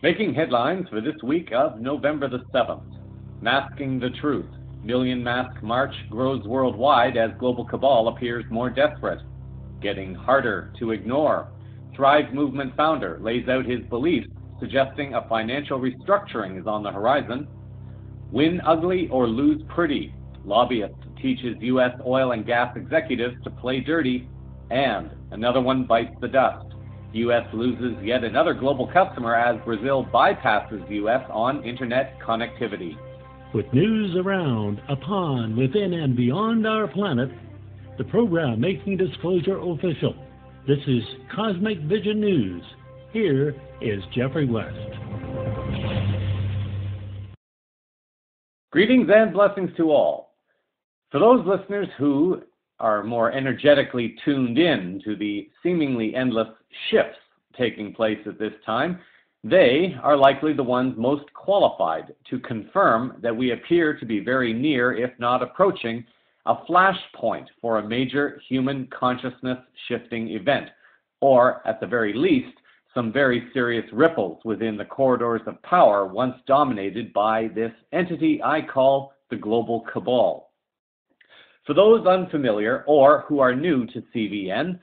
Making headlines for this week of November the 7th. Masking the truth. Million mask march grows worldwide as global cabal appears more desperate. Getting harder to ignore. Thrive Movement founder lays out his beliefs, suggesting a financial restructuring is on the horizon. Win ugly or lose pretty. Lobbyist teaches U.S. oil and gas executives to play dirty. And another one bites the dust. U.S. loses yet another global customer as Brazil bypasses U.S. on internet connectivity. With news around, upon, within, and beyond our planet, the program making disclosure official. This is Cosmic Vision News. Here is Jeffrey West. Greetings and blessings to all. For those listeners who are more energetically tuned in to the seemingly endless shifts taking place at this time, they are likely the ones most qualified to confirm that we appear to be very near, if not approaching, a flashpoint for a major human consciousness shifting event, or at the very least, some very serious ripples within the corridors of power once dominated by this entity I call the global cabal. For those unfamiliar or who are new to CVN,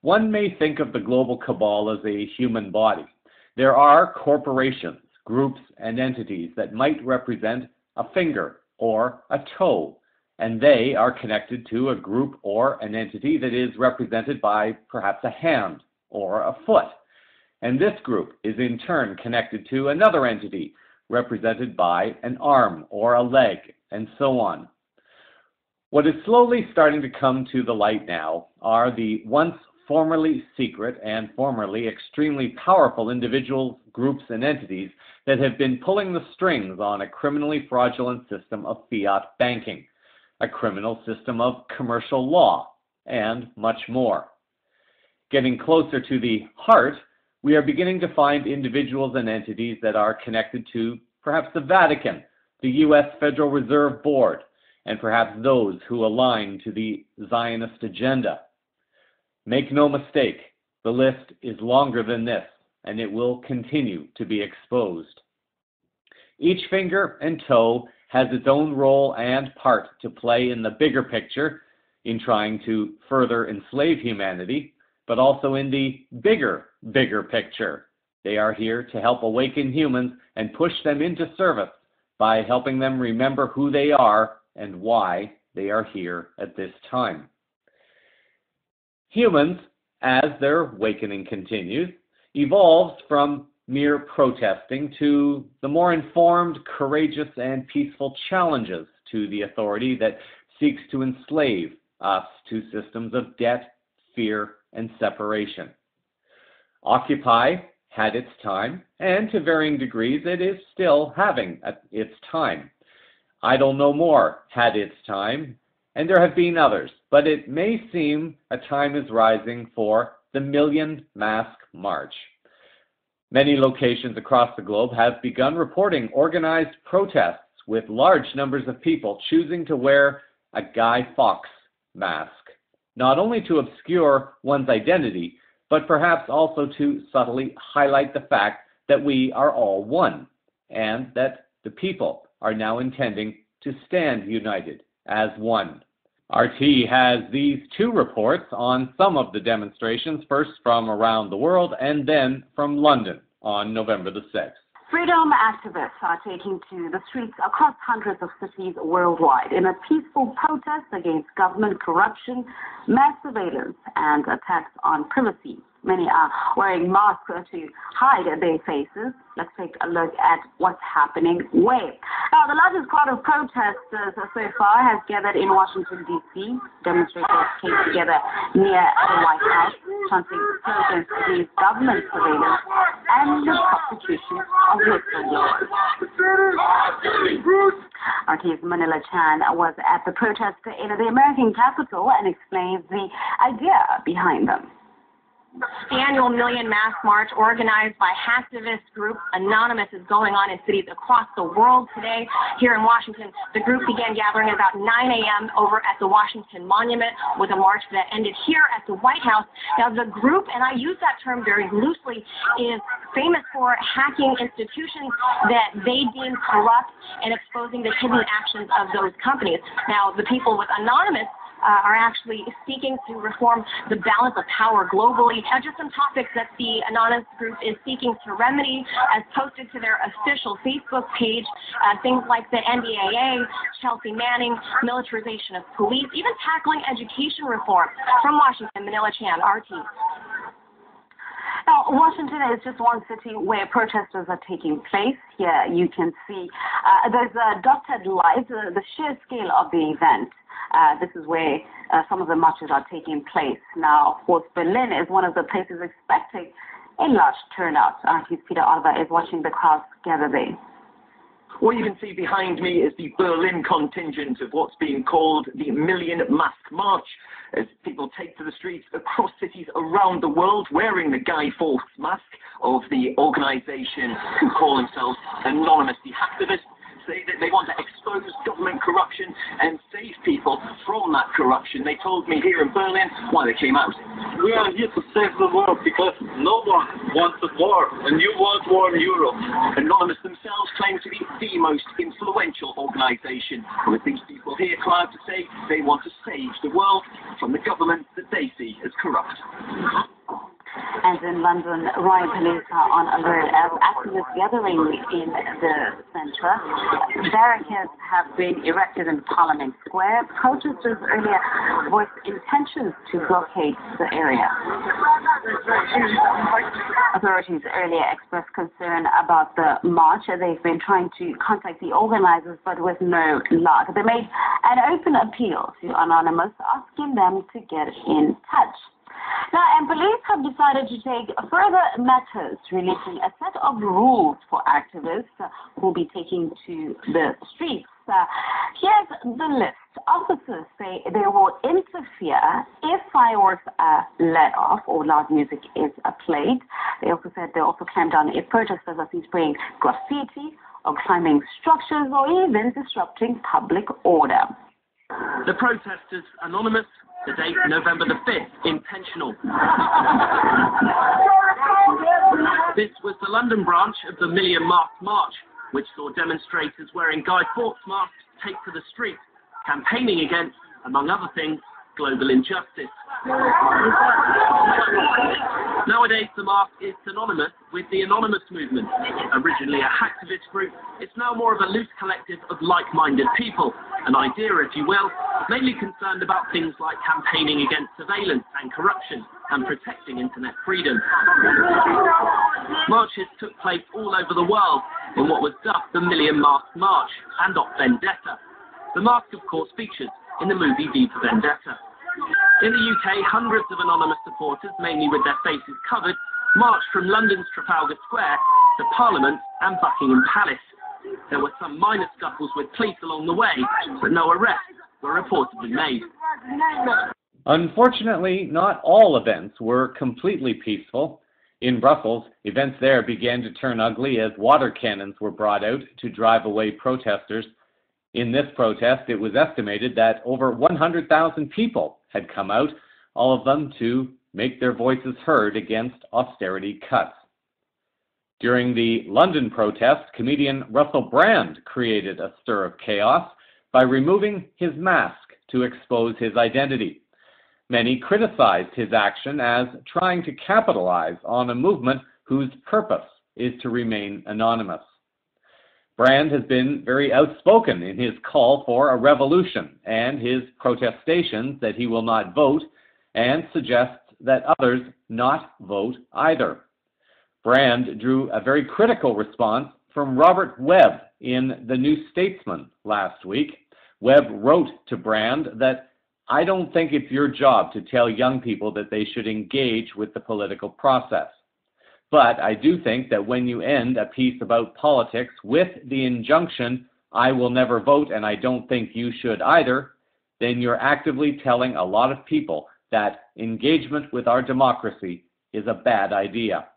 one may think of the global cabal as a human body. There are corporations, groups, and entities that might represent a finger or a toe, and they are connected to a group or an entity that is represented by perhaps a hand or a foot. And this group is in turn connected to another entity represented by an arm or a leg, and so on. What is slowly starting to come to the light now are the once formerly secret and formerly extremely powerful individuals, groups, and entities that have been pulling the strings on a criminally fraudulent system of fiat banking, a criminal system of commercial law, and much more. Getting closer to the heart, we are beginning to find individuals and entities that are connected to perhaps the Vatican, the U.S. Federal Reserve Board, and perhaps those who align to the Zionist agenda. Make no mistake, the list is longer than this, and it will continue to be exposed. Each finger and toe has its own role and part to play in the bigger picture in trying to further enslave humanity, but also in the bigger picture. They are here to help awaken humans and push them into service by helping them remember who they are and why they are here at this time. Humans, as their awakening continues, evolves from mere protesting to the more informed, courageous, and peaceful challenges to the authority that seeks to enslave us to systems of debt, fear, and separation. Occupy had its time, and to varying degrees it is still having its time. Idle No More had its time, and there have been others, but it may seem a time is rising for the Million Mask March. Many locations across the globe have begun reporting organized protests with large numbers of people choosing to wear a Guy Fawkes mask, not only to obscure one's identity, but perhaps also to subtly highlight the fact that we are all one, and that the people are now intending to stand united as one. RT has these two reports on some of the demonstrations, first from around the world and then from London on November the 6th. Freedom activists are taking to the streets across hundreds of cities worldwide in a peaceful protest against government corruption, mass surveillance, and attacks on privacy. Many are wearing masks to hide their faces. Let's take a look at what's happening where. Now, the largest crowd of protesters so far has gathered in Washington, D.C. Demonstrators came together near the White House, chanting slogans against government surveillance and the prosecution of whistleblowers. RT's Manila Chan was at the protest in the American capital and explains the idea behind them. The annual Million Mask March, organized by hacktivist group Anonymous, is going on in cities across the world today. Here in Washington, the group began gathering at about 9 a.m. over at the Washington Monument with a march that ended here at the White House. Now, the group, and I use that term very loosely, is famous for hacking institutions that they deem corrupt and exposing the hidden actions of those companies. Now, the people with Anonymous are actually seeking to reform the balance of power globally. Now, just some topics that the Anonymous group is seeking to remedy, as posted to their official Facebook page, things like the NDAA, Chelsea Manning, militarization of police, even tackling education reform. From Washington, Manila Chan, RT. Now, Washington is just one city where protesters are taking place. Here you can see there's a dotted line, the sheer scale of the event. This is where some of the marches are taking place. Now, of course, Berlin is one of the places expecting a large turnout. Peter Oliver is watching the crowds gather there. What you can see behind me is the Berlin contingent of what's being called the Million Mask March, as people take to the streets across cities around the world wearing the Guy Fawkes mask of the organisation who call themselves Anonymous. The hacktivists say that they want to expose government corruption and save people from that corruption. They told me here in Berlin why they came out. We are here to save the world because no one wants a war, a new world war in Europe. Anonymous themselves claim to be the most influential organisation, with these people here proud to say they want to save the world from the government that they see as corrupt. And in London, riot police are on alert as activists gathering in the centre. Barricades have been erected in Parliament Square. Protesters earlier voiced intentions to blockade the area. Authorities earlier expressed concern about the march. They've been trying to contact the organizers, but with no luck. They made an open appeal to Anonymous, asking them to get in touch. Now, and police have decided to take further matters, releasing a set of rules for activists who will be taking to the streets. Here's the list. Officers say they will interfere if fireworks are let off or loud music is played. They also said they'll also clamp down if protesters are seen spraying graffiti or climbing structures or even disrupting public order. The protesters, Anonymous, the date November the 5th, intentional. This was the London branch of the Million Mask March, which saw demonstrators wearing Guy Fawkes masks take to the streets, campaigning against, among other things, global injustice. Nowadays, the mask is synonymous with the Anonymous movement. Originally a hacktivist group, it's now more of a loose collective of like-minded people, an idea, if you will, mainly concerned about things like campaigning against surveillance and corruption and protecting internet freedom. Marches took place all over the world in what was dubbed the Million Mask March and Op Vendetta. The mask, of course, features in the movie V for Vendetta. In the UK, hundreds of Anonymous supporters, mainly with their faces covered, marched from London's Trafalgar Square to Parliament and Buckingham Palace. There were some minor scuffles with police along the way, but no arrests were reportedly made. Unfortunately, not all events were completely peaceful. In Brussels, events there began to turn ugly as water cannons were brought out to drive away protesters. In this protest, it was estimated that over 100,000 people had come out, all of them to make their voices heard against austerity cuts. During the London protest, comedian Russell Brand created a stir of chaos by removing his mask to expose his identity. Many criticized his action as trying to capitalize on a movement whose purpose is to remain anonymous. Brand has been very outspoken in his call for a revolution and his protestations that he will not vote, and suggests that others not vote either. Brand drew a very critical response from Robert Webb in The New Statesman last week. Webb wrote to Brand that, "I don't think it's your job to tell young people that they should engage with the political process. But I do think that when you end a piece about politics with the injunction, 'I will never vote and I don't think you should either,' then you're actively telling a lot of people that engagement with our democracy is a bad idea.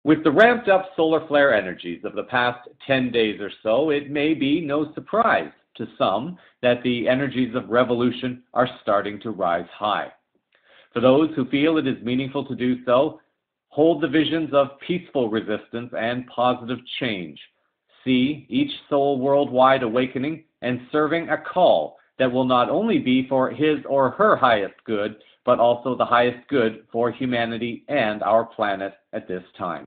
With the ramped up solar flare energies of the past 10 days or so, it may be no surprise to some that the energies of revolution are starting to rise high. For those who feel it is meaningful to do so, hold the visions of peaceful resistance and positive change. See each soul worldwide awakening and serving a call that will not only be for his or her highest good, but also the highest good for humanity and our planet at this time.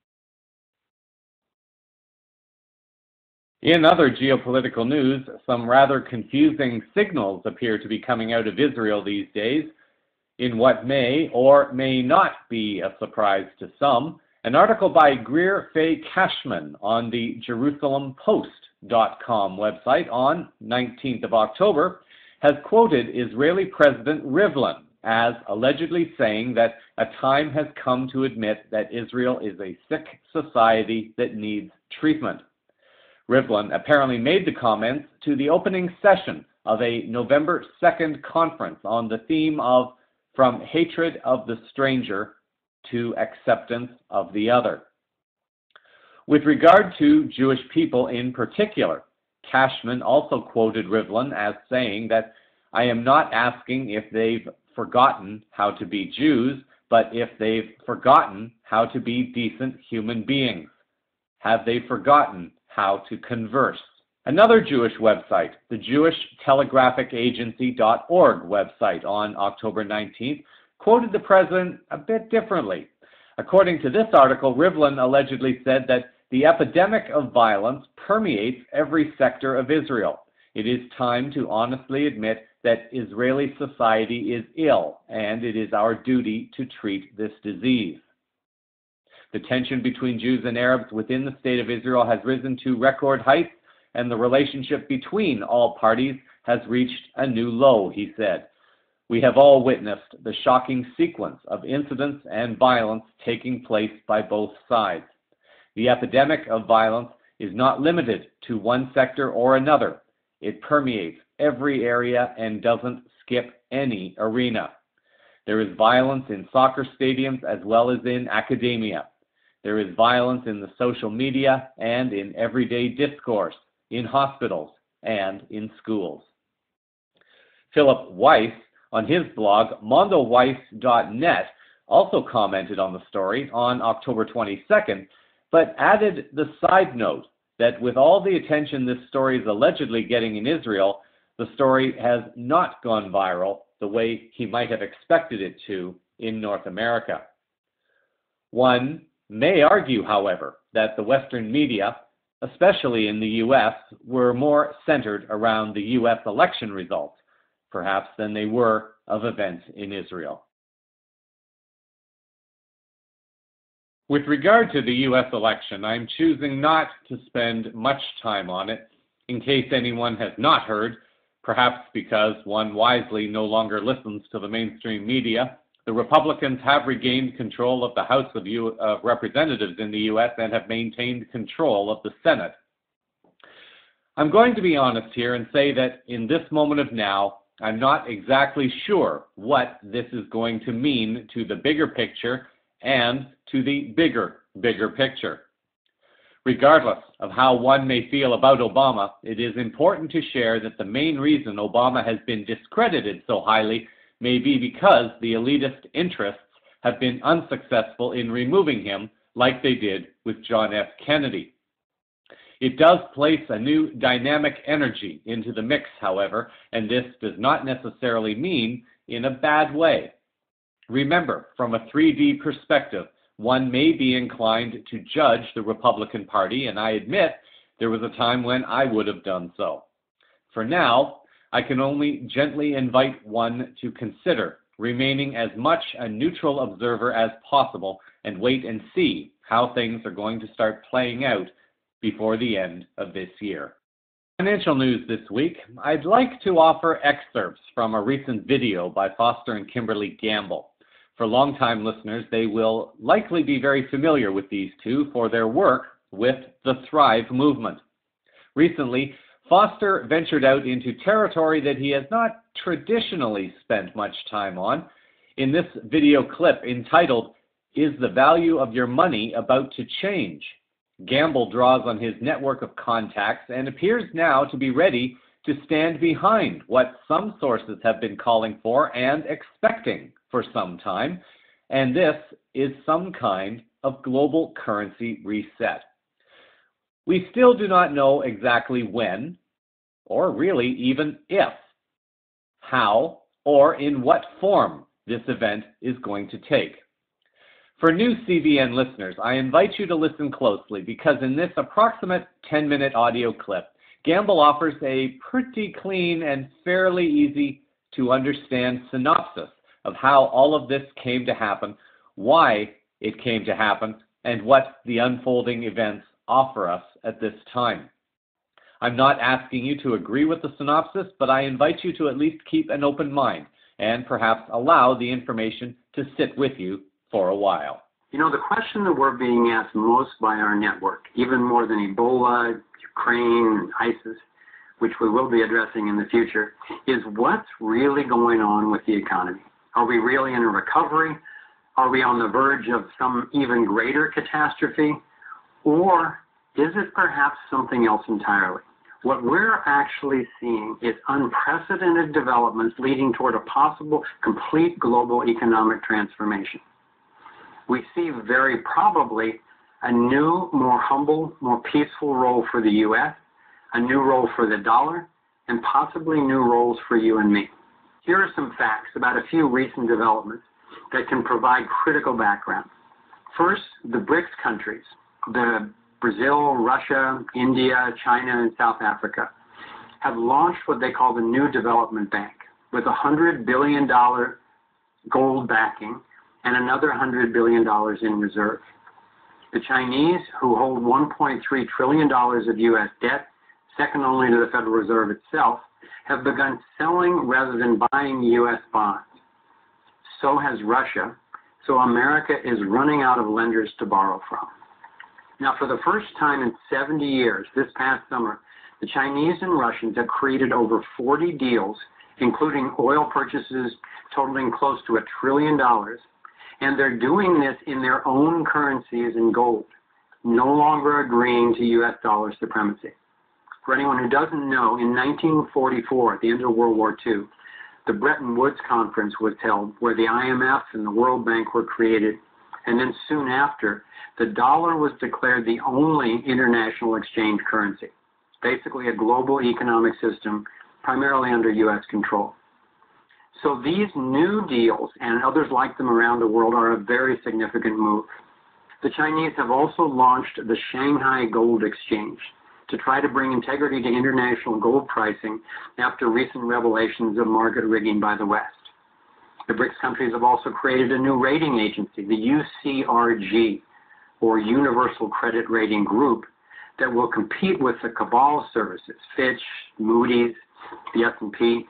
In other geopolitical news, some rather confusing signals appear to be coming out of Israel these days. In what may or may not be a surprise to some, an article by Greer Faye Cashman on the JerusalemPost.com website on 19th of October has quoted Israeli President Rivlin as allegedly saying that a time has come to admit that Israel is a sick society that needs treatment. Rivlin apparently made the comments to the opening session of a November 2nd conference on the theme of From Hatred of the Stranger to Acceptance of the Other. With regard to Jewish people in particular, Cashman also quoted Rivlin as saying that I am not asking if they've forgotten how to be Jews, but if they've forgotten how to be decent human beings. Have they forgotten how to converse? Another Jewish website, the JewishTelegraphicAgency.org website on October 19th, quoted the president a bit differently. According to this article, Rivlin allegedly said that the epidemic of violence permeates every sector of Israel. It is time to honestly admit that Israeli society is ill, and it is our duty to treat this disease. The tension between Jews and Arabs within the State of Israel has risen to record heights, and the relationship between all parties has reached a new low, he said. We have all witnessed the shocking sequence of incidents and violence taking place by both sides. The epidemic of violence is not limited to one sector or another. It permeates every area and doesn't skip any arena. There is violence in soccer stadiums as well as in academia. There is violence in the social media and in everyday discourse, in hospitals and in schools. Philip Weiss, on his blog, mondoweiss.net, also commented on the story on October 22nd, but added the side note that with all the attention this story is allegedly getting in Israel, the story has not gone viral the way he might have expected it to in North America. One may argue, however, that the Western media, especially in the U.S., were more centered around the U.S. election results, perhaps, than they were of events in Israel. With regard to the U.S. election, I'm choosing not to spend much time on it, in case anyone has not heard, perhaps because one wisely no longer listens to the mainstream media. The Republicans have regained control of the House of Representatives in the U.S. and have maintained control of the Senate. I'm going to be honest here and say that in this moment of now, I'm not exactly sure what this is going to mean to the bigger picture and to the bigger picture. Regardless of how one may feel about Obama, it is important to share that the main reason Obama has been discredited so highly may be because the elitist interests have been unsuccessful in removing him like they did with John F. Kennedy. It does place a new dynamic energy into the mix, however, and this does not necessarily mean in a bad way. Remember, from a 3D perspective, one may be inclined to judge the Republican Party, and I admit there was a time when I would have done so. For now, I can only gently invite one to consider remaining as much a neutral observer as possible and wait and see how things are going to start playing out before the end of this year. Financial news this week, I'd like to offer excerpts from a recent video by Foster and Kimberly Gamble. For longtime listeners, they will likely be very familiar with these two for their work with the Thrive movement. Recently, Foster ventured out into territory that he has not traditionally spent much time on. In this video clip entitled, "Is the Value of Your Money About to Change?" Gamble draws on his network of contacts and appears now to be ready to stand behind what some sources have been calling for and expecting for some time, and this is some kind of global currency reset. We still do not know exactly when, or really even if, how, or in what form this event is going to take. For new CVN listeners, I invite you to listen closely because in this approximate 10-minute audio clip, Gamble offers a pretty clean and fairly easy to understand synopsis of how all of this came to happen, why it came to happen, and what the unfolding events offer us at this time. I'm not asking you to agree with the synopsis, but I invite you to at least keep an open mind and perhaps allow the information to sit with you for a while. You know, the question that we're being asked most by our network, even more than Ebola, Ukraine, and ISIS, which we will be addressing in the future, is what's really going on with the economy? Are we really in a recovery? Are we on the verge of some even greater catastrophe? Or is it perhaps something else entirely? What we're actually seeing is unprecedented developments leading toward a possible complete global economic transformation. We see very probably a new, more humble, more peaceful role for the U.S., a new role for the dollar, and possibly new roles for you and me. Here are some facts about a few recent developments that can provide critical background. First, the BRICS countries, the Brazil, Russia, India, China, and South Africa, have launched what they call the New Development Bank with $100 billion gold backing and another $100 billion in reserve. The Chinese, who hold $1.3 trillion of U.S. debt, second only to the Federal Reserve itself, have begun selling rather than buying U.S. bonds. So has Russia, so America is running out of lenders to borrow from. Now, for the first time in 70 years, this past summer, the Chinese and Russians have created over 40 deals, including oil purchases totaling close to $1 trillion, and they're doing this in their own currencies in gold, no longer agreeing to U.S. dollar supremacy. For anyone who doesn't know, in 1944, at the end of World War II, the Bretton Woods Conference was held where the IMF and the World Bank were created, and then soon after, the dollar was declared the only international exchange currency, basically a global economic system primarily under U.S. control. So these new deals and others like them around the world are a very significant move. The Chinese have also launched the Shanghai Gold Exchange to try to bring integrity to international gold pricing after recent revelations of market rigging by the West. The BRICS countries have also created a new rating agency, the UCRG, or Universal Credit Rating Group, that will compete with the cabal services, Fitch, Moody's, the S&P,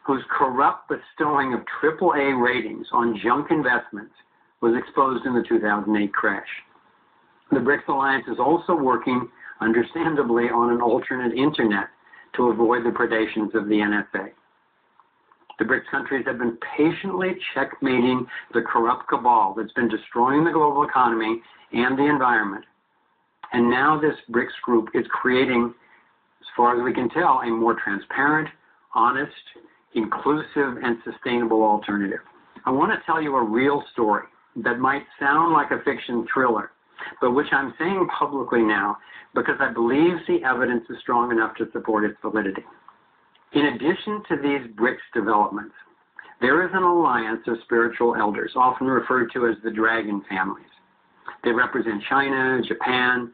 whose corrupt bestowing of AAA ratings on junk investments was exposed in the 2008 crash. The BRICS alliance is also working, understandably, on an alternate internet to avoid the predations of the NSA. The BRICS countries have been patiently checkmating the corrupt cabal that's been destroying the global economy and the environment. And now this BRICS group is creating, as far as we can tell, a more transparent, honest, inclusive, and sustainable alternative. I want to tell you a real story that might sound like a fiction thriller, but which I'm saying publicly now because I believe the evidence is strong enough to support its validity. In addition to these BRICS developments, there is an alliance of spiritual elders, often referred to as the Dragon families. They represent China, Japan,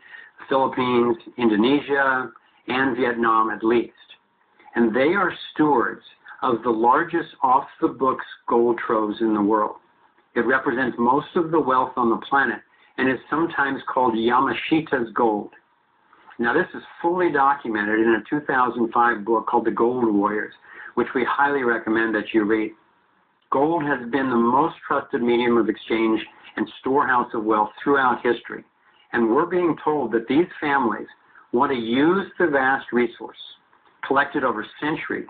Philippines, Indonesia, and Vietnam at least. And they are stewards of the largest off-the-books gold troves in the world. It represents most of the wealth on the planet and is sometimes called Yamashita's gold. Now, this is fully documented in a 2005 book called The Gold Warriors, which we highly recommend that you read. Gold has been the most trusted medium of exchange and storehouse of wealth throughout history, and we're being told that these families want to use the vast resource collected over centuries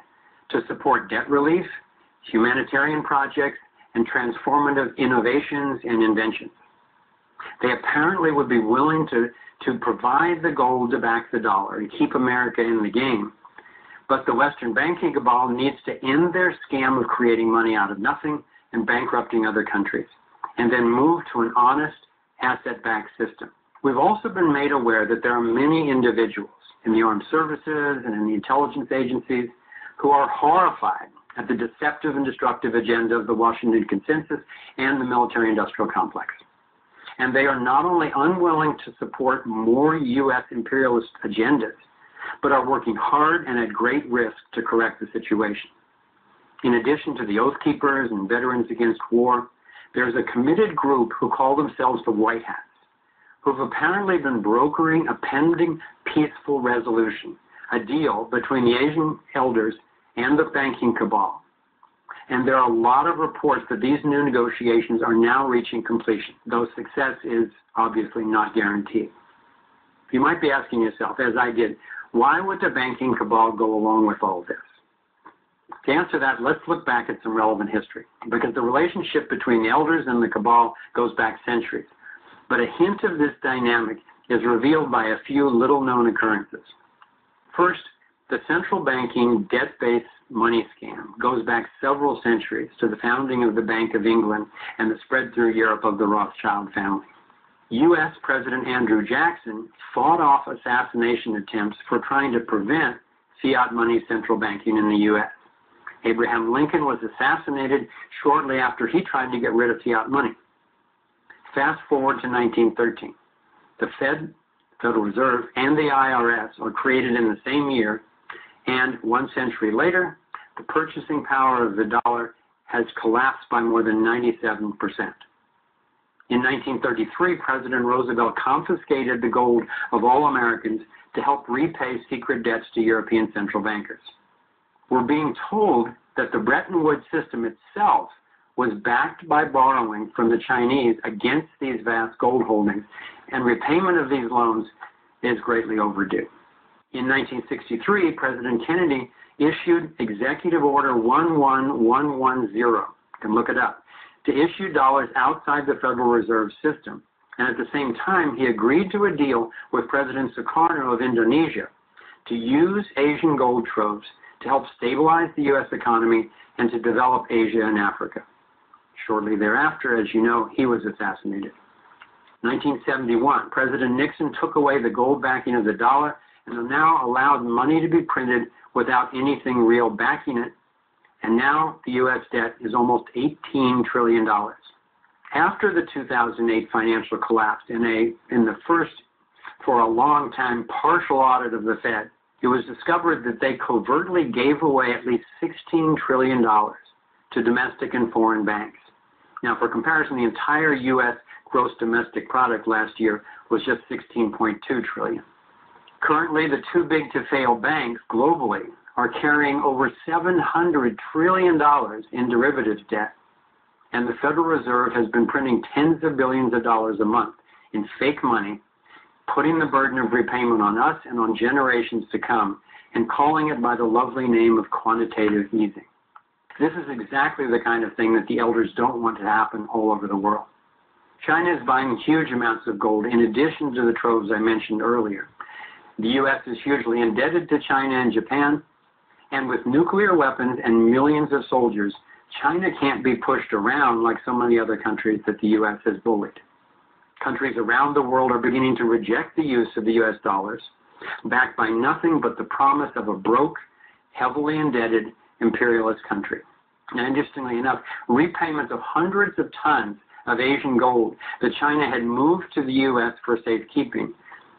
to support debt relief, humanitarian projects, and transformative innovations and inventions. They apparently would be willing to provide the gold to back the dollar and keep America in the game. But the Western banking cabal needs to end their scam of creating money out of nothing and bankrupting other countries, and then move to an honest asset-backed system. We've also been made aware that there are many individuals in the armed services and in the intelligence agencies who are horrified at the deceptive and destructive agenda of the Washington Consensus and the military-industrial complex. And they are not only unwilling to support more U.S. imperialist agendas, but are working hard and at great risk to correct the situation. In addition to the Oath Keepers and Veterans Against War, there's a committed group who call themselves the White Hats, who've apparently been brokering a pending peaceful resolution, a deal between the Asian elders and the banking cabal. And there are a lot of reports that these new negotiations are now reaching completion, though success is obviously not guaranteed. You might be asking yourself, as I did, why would the banking cabal go along with all this? To answer that, let's look back at some relevant history, because the relationship between the elders and the cabal goes back centuries. But a hint of this dynamic is revealed by a few little-known occurrences. First, the central banking debt-based money scam goes back several centuries to the founding of the Bank of England and the spread through Europe of the Rothschild family. U.S. President Andrew Jackson fought off assassination attempts for trying to prevent fiat money central banking in the U.S. Abraham Lincoln was assassinated shortly after he tried to get rid of fiat money. Fast forward to 1913. The Federal Reserve, and the IRS are created in the same year, and 1 century later, the purchasing power of the dollar has collapsed by more than 97%. In 1933, President Roosevelt confiscated the gold of all Americans to help repay secret debts to European central bankers. We're being told that the Bretton Woods system itself was backed by borrowing from the Chinese against these vast gold holdings, and repayment of these loans is greatly overdue. In 1963, President Kennedy issued Executive Order 11110, you can look it up, to issue dollars outside the Federal Reserve System. And at the same time, he agreed to a deal with President Sukarno of Indonesia to use Asian gold troves to help stabilize the U.S. economy and to develop Asia and Africa. Shortly thereafter, as you know, he was assassinated. 1971, President Nixon took away the gold backing of the dollar and now allowed money to be printed without anything real backing it. And now the U.S. debt is almost $18 trillion. After the 2008 financial collapse, in the first, for a long time, partial audit of the Fed, it was discovered that they covertly gave away at least $16 trillion to domestic and foreign banks. Now, for comparison, the entire U.S. gross domestic product last year was just $16.2 trillion. Currently, the too big to fail banks globally are carrying over $700 trillion in derivatives debt, and the Federal Reserve has been printing tens of billions of dollars a month in fake money, putting the burden of repayment on us and on generations to come, and calling it by the lovely name of quantitative easing. This is exactly the kind of thing that the elders don't want to happen all over the world. China is buying huge amounts of gold in addition to the troves I mentioned earlier. The U.S. is hugely indebted to China and Japan, and with nuclear weapons and millions of soldiers, China can't be pushed around like so many other countries that the U.S. has bullied. Countries around the world are beginning to reject the use of the U.S. dollars, backed by nothing but the promise of a broke, heavily indebted imperialist country. And interestingly enough, repayments of hundreds of tons of Asian gold that China had moved to the U.S. for safekeeping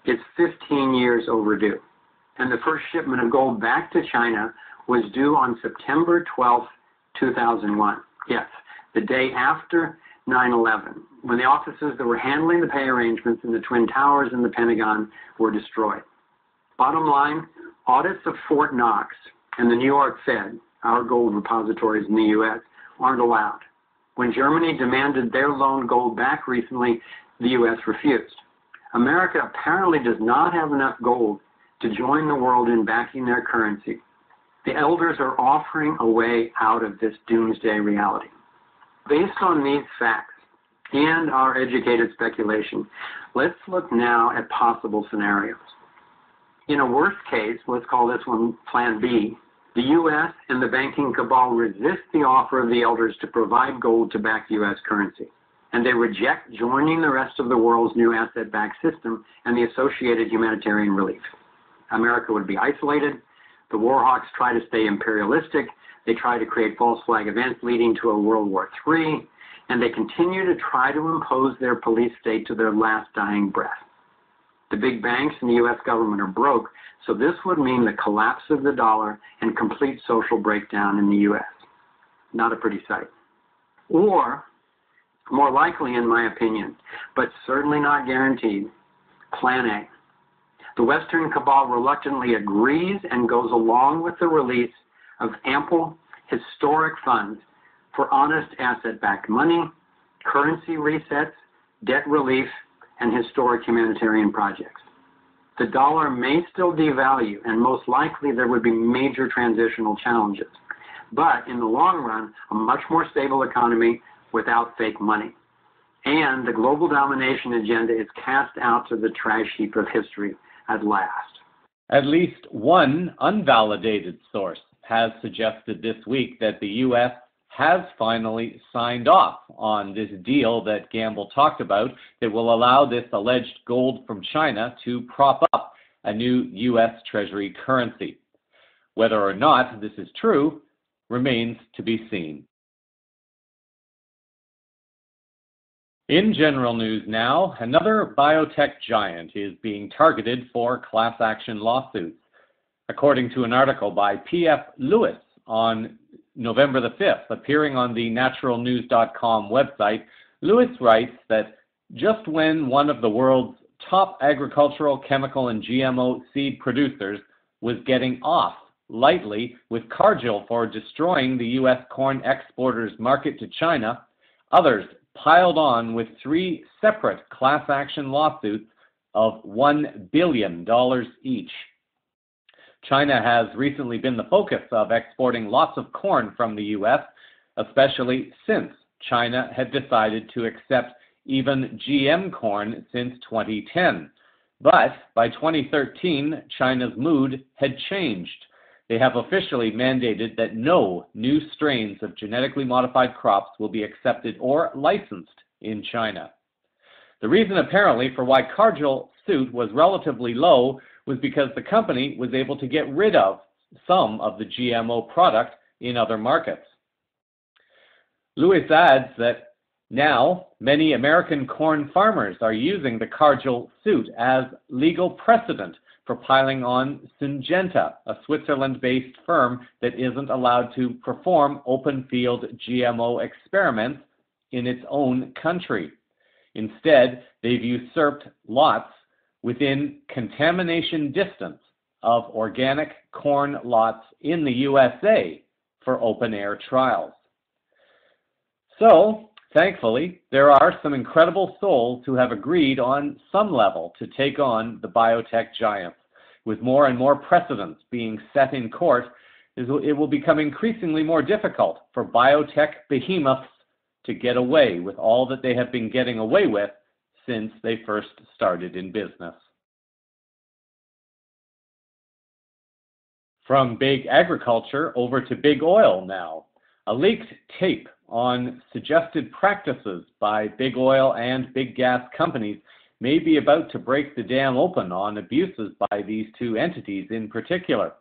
is 15 years overdue. And the first shipment of gold back to China was due on September 12, 2001. Yes, the day after 9/11, when the offices that were handling the pay arrangements in the Twin Towers and the Pentagon were destroyed. Bottom line, audits of Fort Knox and the New York Fed, our gold repositories in the U.S., aren't allowed. When Germany demanded their loaned gold back recently, the U.S. refused. America apparently does not have enough gold to join the world in backing their currency. The elders are offering a way out of this doomsday reality. Based on these facts and our educated speculation, let's look now at possible scenarios. In a worst case, let's call this one Plan B, the U.S. and the banking cabal resist the offer of the elders to provide gold to back U.S. currency, and they reject joining the rest of the world's new asset-backed system and the associated humanitarian relief. America would be isolated. The war hawks try to stay imperialistic. They try to create false flag events leading to a World War III, and they continue to try to impose their police state to their last dying breath. The big banks and the U.S. government are broke, so this would mean the collapse of the dollar and complete social breakdown in the U.S. Not a pretty sight. Or, more likely in my opinion, but certainly not guaranteed, Plan A. The Western cabal reluctantly agrees and goes along with the release of ample historic funds for honest asset-backed money, currency resets, debt relief, and historic humanitarian projects. The dollar may still devalue, and most likely there would be major transitional challenges. But in the long run, a much more stable economy without fake money. And the global domination agenda is cast out to the trash heap of history at last. At least one unvalidated source has suggested this week that the U.S. has finally signed off on this deal that Gamble talked about that will allow this alleged gold from China to prop up a new U.S. Treasury currency. Whether or not this is true remains to be seen. In general news now, another biotech giant is being targeted for class action lawsuits. According to an article by P.F. Lewis on November the 5th, appearing on the naturalnews.com website, Lewis writes that just when one of the world's top agricultural, chemical, and GMO seed producers was getting off lightly with Cargill for destroying the U.S. corn exporters' market to China, others piled on with 3 separate class action lawsuits of $1 billion each. China has recently been the focus of exporting lots of corn from the U.S., especially since China had decided to accept even GM corn since 2010. But by 2013, China's mood had changed. They have officially mandated that no new strains of genetically modified crops will be accepted or licensed in China. The reason apparently for why Cargill's suit was relatively low was because the company was able to get rid of some of the GMO product in other markets. Lewis adds that now many American corn farmers are using the Cargill suit as legal precedent for piling on Syngenta, a Switzerland-based firm that isn't allowed to perform open-field GMO experiments in its own country. Instead, they've usurped lots within contamination distance of organic corn lots in the USA for open-air trials. So, thankfully, there are some incredible souls who have agreed on some level to take on the biotech giants. With more and more precedents being set in court, it will become increasingly more difficult for biotech behemoths to get away with all that they have been getting away with since they first started in business. From big agriculture over to big oil now. A leaked tape on suggested practices by big oil and big gas companies may be about to break the dam open on abuses by these two entities in particular.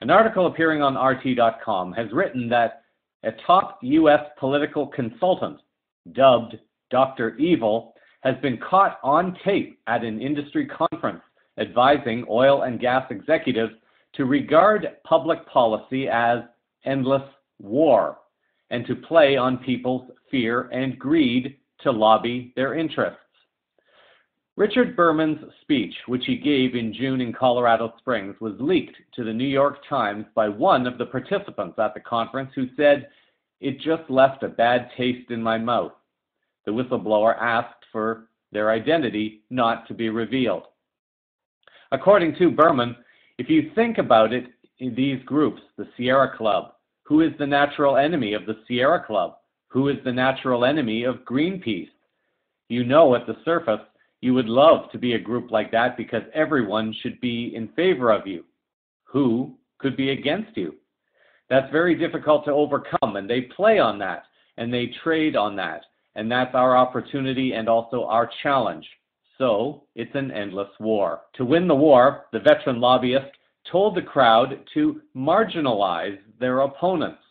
An article appearing on RT.com has written that a top U.S. political consultant, dubbed Dr. Evil, has been caught on tape at an industry conference advising oil and gas executives to regard public policy as endless war and to play on people's fear and greed to lobby their interests. Richard Berman's speech, which he gave in June in Colorado Springs, was leaked to the New York Times by one of the participants at the conference who said, "It just left a bad taste in my mouth." The whistleblower asked for their identity not to be revealed. According to Berman, if you think about it, in these groups, the Sierra Club, who is the natural enemy of the Sierra Club? Who is the natural enemy of Greenpeace? You know, at the surface, you would love to be a group like that because everyone should be in favor of you. Who could be against you? That's very difficult to overcome, and they play on that, and they trade on that, and that's our opportunity and also our challenge. So it's an endless war. To win the war, the veteran lobbyist told the crowd to marginalize their opponents.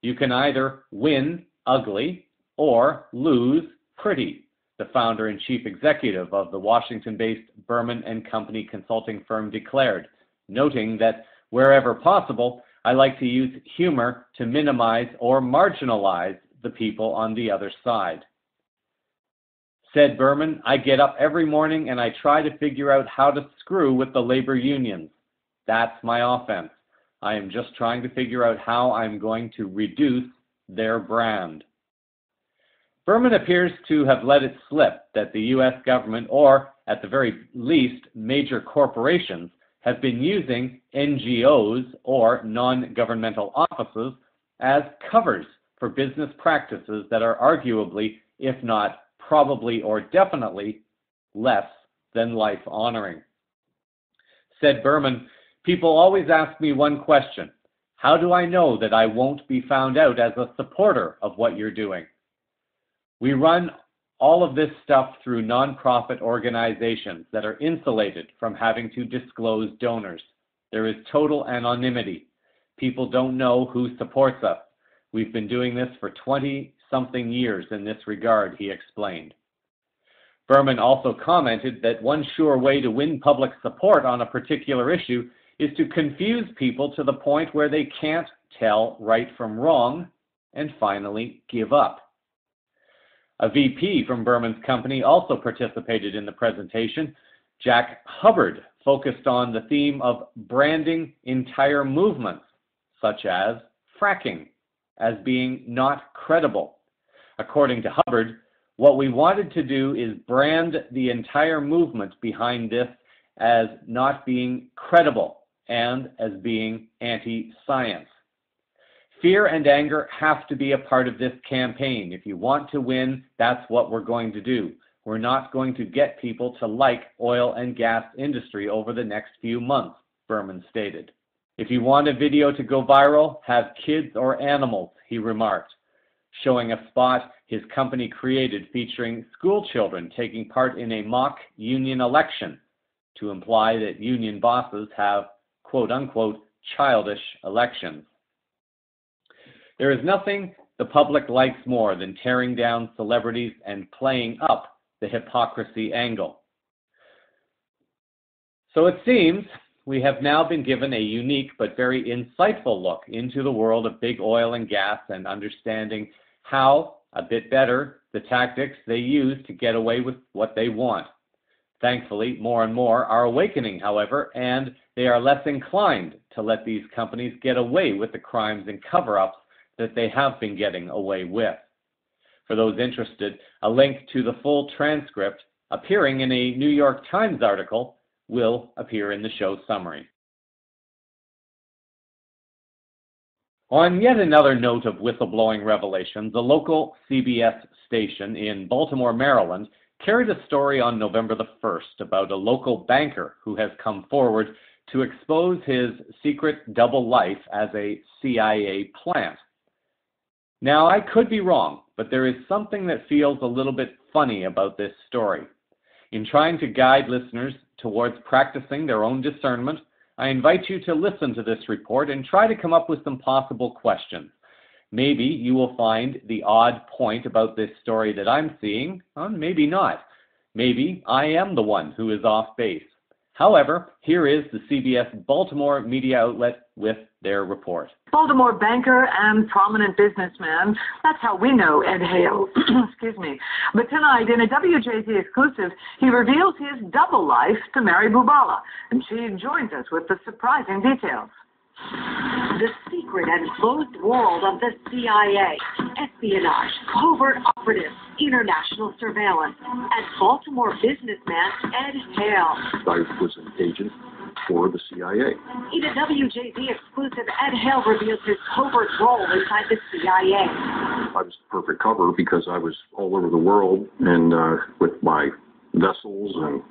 You can either win ugly or lose pretty, the founder and chief executive of the Washington-based Berman & Company consulting firm declared, noting that wherever possible, I like to use humor to minimize or marginalize the people on the other side. Said Berman, I get up every morning and I try to figure out how to screw with the labor unions. That's my offense. I am just trying to figure out how I'm going to reduce their brand. Berman appears to have let it slip that the U.S. government, or at the very least major corporations, have been using NGOs or non-governmental offices as covers for business practices that are arguably, if not probably or definitely, less than life-honoring. Said Berman, people always ask me one question. How do I know that I won't be found out as a supporter of what you're doing? We run all of this stuff through nonprofit organizations that are insulated from having to disclose donors. There is total anonymity. People don't know who supports us. We've been doing this for 20-something years in this regard, he explained. Berman also commented that one sure way to win public support on a particular issue is to confuse people to the point where they can't tell right from wrong and finally give up. A VP from Berman's company also participated in the presentation. Jack Hubbard focused on the theme of branding entire movements, such as fracking, as being not credible. According to Hubbard, what we wanted to do is brand the entire movement behind this as not being credible and as being anti-science. Fear and anger have to be a part of this campaign. If you want to win, that's what we're going to do. We're not going to get people to like oil and gas industry over the next few months, Berman stated. If you want a video to go viral, have kids or animals, he remarked, showing a spot his company created featuring school children taking part in a mock union election to imply that union bosses have, quote-unquote, childish elections. There is nothing the public likes more than tearing down celebrities and playing up the hypocrisy angle. So it seems we have now been given a unique but very insightful look into the world of big oil and gas and understanding how, a bit better, the tactics they use to get away with what they want. Thankfully, more and more are awakening, however, and they are less inclined to let these companies get away with the crimes and cover-ups that they have been getting away with. For those interested, a link to the full transcript appearing in a New York Times article will appear in the show summary. On yet another note of whistleblowing revelations, a local CBS station in Baltimore, Maryland, carried a story on November the 1st about a local banker who has come forward to expose his secret double life as a CIA plant. Now, I could be wrong, but there is something that feels a little bit funny about this story. In trying to guide listeners towards practicing their own discernment, I invite you to listen to this report and try to come up with some possible questions. Maybe you will find the odd point about this story that I'm seeing, or maybe not. Maybe I am the one who is off base. However, here is the CBS Baltimore media outlet with their report. Baltimore banker and prominent businessman. That's how we know Ed Hale. Excuse me. But tonight, in a WJZ exclusive, he reveals his double life to Mary Bubala, and she joins us with the surprising details. The secret and closed world of the CIA, espionage, covert operatives, international surveillance, and Baltimore businessman Ed Hale. I was an agent for the CIA. In a WJZ exclusive, Ed Hale reveals his covert role inside the CIA. I was the perfect cover because I was all over the world and with my vessels and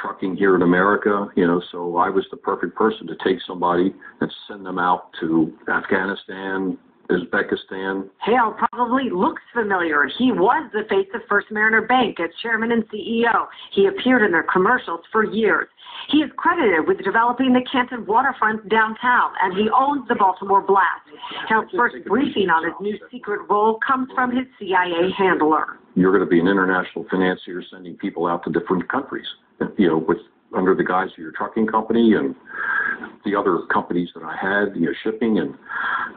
trucking here in America, so I was the perfect person to take somebody and send them out to Afghanistan, Uzbekistan. Hale probably looks familiar. He was the face of First Mariner Bank as chairman and CEO. He appeared in their commercials for years. He is credited with developing the Canton waterfront downtown, and he owns the Baltimore Blast. Hale's first briefing on his new secret role comes from his CIA handler. You're going to be an international financier sending people out to different countries, under the guise of your trucking company and the other companies that I had, shipping. And,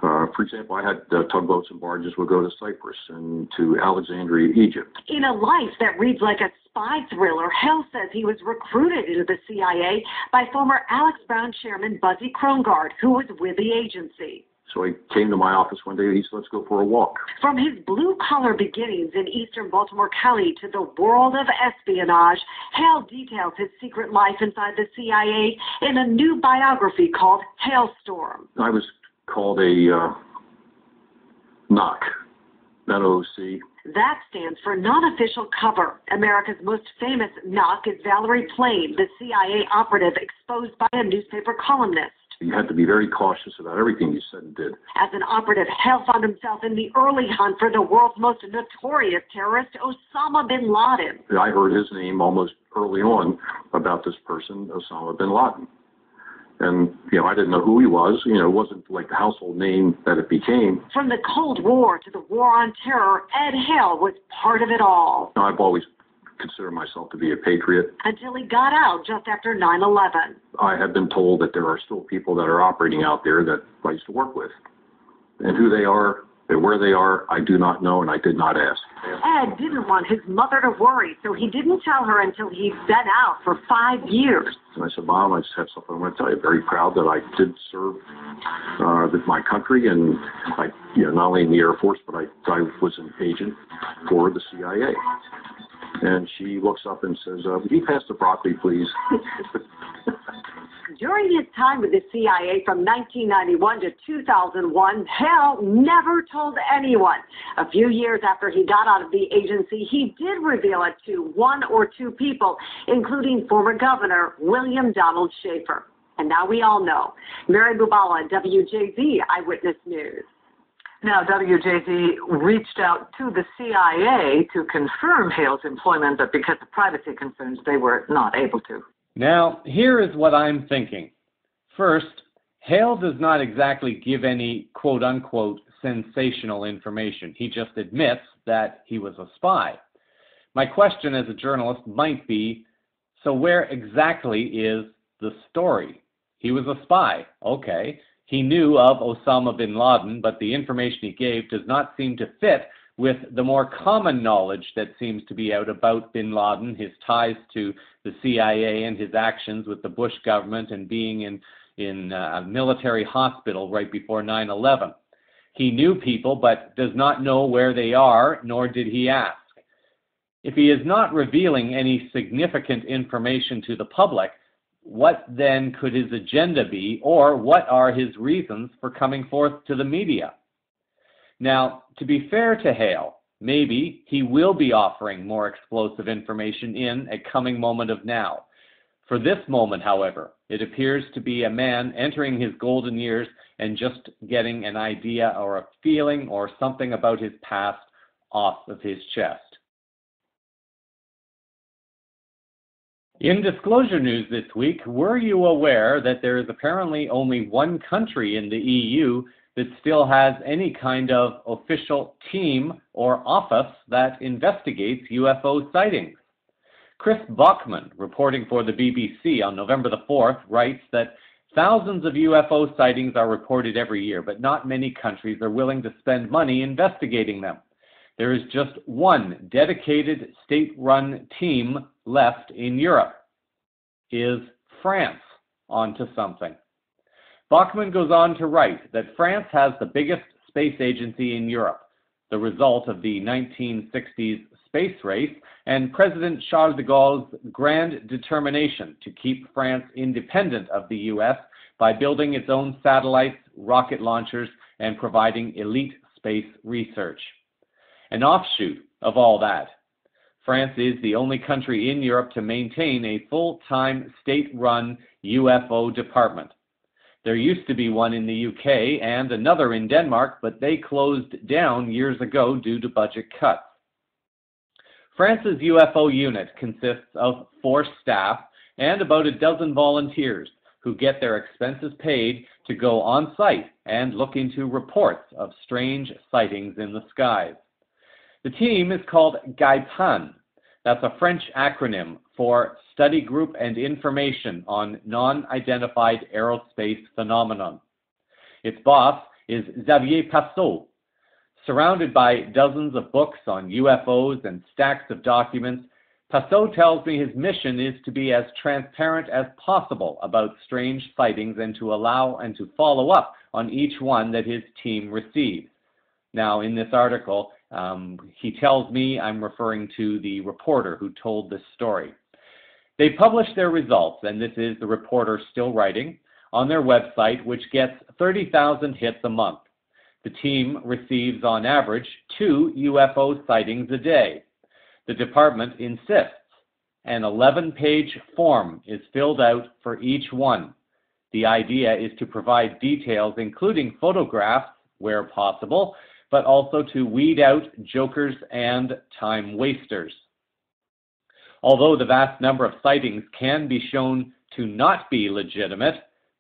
for example, I had tugboats and barges would go to Cyprus and to Alexandria, Egypt. In a life that reads like a spy thriller, Hale says he was recruited into the CIA by former Alex Brown chairman Buzzy Krongard, who was with the agency. So he came to my office one day and he said, let's go for a walk. From his blue-collar beginnings in eastern Baltimore County to the world of espionage, Hale details his secret life inside the CIA in a new biography called Hailstorm. I was called a NOC, N-O-C. That stands for non-official cover. America's most famous NOC is Valerie Plame, the CIA operative exposed by a newspaper columnist. You had to be very cautious about everything you said and did. As an operative, Hale found himself in the early hunt for the world's most notorious terrorist, Osama bin Laden. I heard his name almost early on about this person, Osama bin Laden. And, I didn't know who he was. It wasn't like the household name that it became. From the Cold War to the War on Terror, Ed Hale was part of it all. I've always considered myself to be a patriot. Until he got out just after 9/11. I have been told that there are still people that are operating out there that I used to work with. And who they are and where they are, I do not know, and I did not ask. Ed didn't want his mother to worry, so he didn't tell her until he'd been out for 5 years. And I said, Mom, I just have something I want to tell you. Very proud that I did serve with my country, and I, not only in the Air Force, but I was an agent for the CIA. And she looks up and says, would you pass the broccoli, please? During his time with the CIA from 1991 to 2001, Hale never told anyone. A few years after he got out of the agency, he did reveal it to one or two people, including former Governor William Donald Schaefer. And now we all know. Mary Bubala, WJZ Eyewitness News. Now, WJZ reached out to the CIA to confirm Hale's employment, but because of privacy concerns, they were not able to. Now, here is what I'm thinking. First, Hale does not exactly give any quote-unquote sensational information. He just admits that he was a spy. My question as a journalist might be, so where exactly is the story? He was a spy, okay. He knew of Osama bin Laden, but the information he gave does not seem to fit with the more common knowledge that seems to be out about bin Laden, his ties to the CIA and his actions with the Bush government and being in a military hospital right before 9/11. He knew people but does not know where they are, nor did he ask. If he is not revealing any significant information to the public, what then could his agenda be, or what are his reasons for coming forth to the media? Now, to be fair to Hale, maybe he will be offering more explosive information in a coming moment of now. For this moment, however, it appears to be a man entering his golden years and just getting an idea or a feeling or something about his past off of his chest. In disclosure news this week, were you aware that there is apparently only one country in the EU that still has any kind of official team or office that investigates UFO sightings? Chris Bachman, reporting for the BBC on November the 4th, writes that thousands of UFO sightings are reported every year, but not many countries are willing to spend money investigating them. There is just one dedicated state-run team left in Europe. Is France onto something? Bachman goes on to write that France has the biggest space agency in Europe, the result of the 1960s space race and President Charles de Gaulle's grand determination to keep France independent of the U.S. by building its own satellites, rocket launchers, and providing elite aerospace research. An offshoot of all that, France is the only country in Europe to maintain a full-time state-run UFO department. There used to be one in the UK and another in Denmark, but they closed down years ago due to budget cuts. France's UFO unit consists of 4 staff and about a dozen volunteers who get their expenses paid to go on site and look into reports of strange sightings in the skies. The team is called GAIPAN. That's a French acronym for Study Group and Information on Non-Identified Aerospace Phenomenon. Its boss is Xavier Passot. Surrounded by dozens of books on UFOs and stacks of documents, Passot tells me his mission is to be as transparent as possible about strange sightings and to allow and to follow up on each one that his team receives. Now, in this article, he tells me I'm referring to the reporter who told this story. They publish their results, and this is the reporter still writing, on their website, which gets 30,000 hits a month. The team receives, on average, 2 UFO sightings a day. The department insists an 11-page form is filled out for each one. The idea is to provide details, including photographs, where possible, but also to weed out jokers and time wasters. Although the vast number of sightings can be shown to not be legitimate,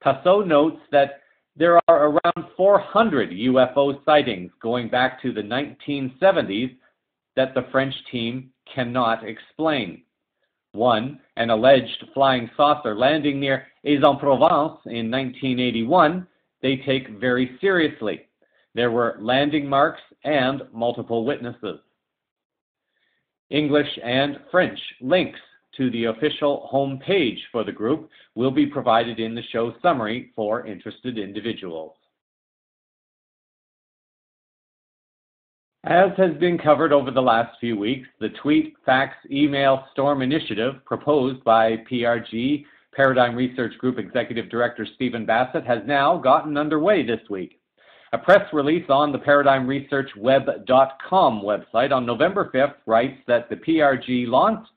Passot notes that there are around 400 UFO sightings going back to the 1970s that the French team cannot explain. One, an alleged flying saucer landing near Aix-en-Provence in 1981, they take very seriously. There were landing marks and multiple witnesses. English and French links to the official home page for the group will be provided in the show summary for interested individuals. As has been covered over the last few weeks, the Tweet, Fax, Email, Storm initiative proposed by PRG, Paradigm Research Group Executive Director Stephen Bassett, has now gotten underway this week. A press release on the ParadigmResearchWeb.com website on November 5th writes that the PRG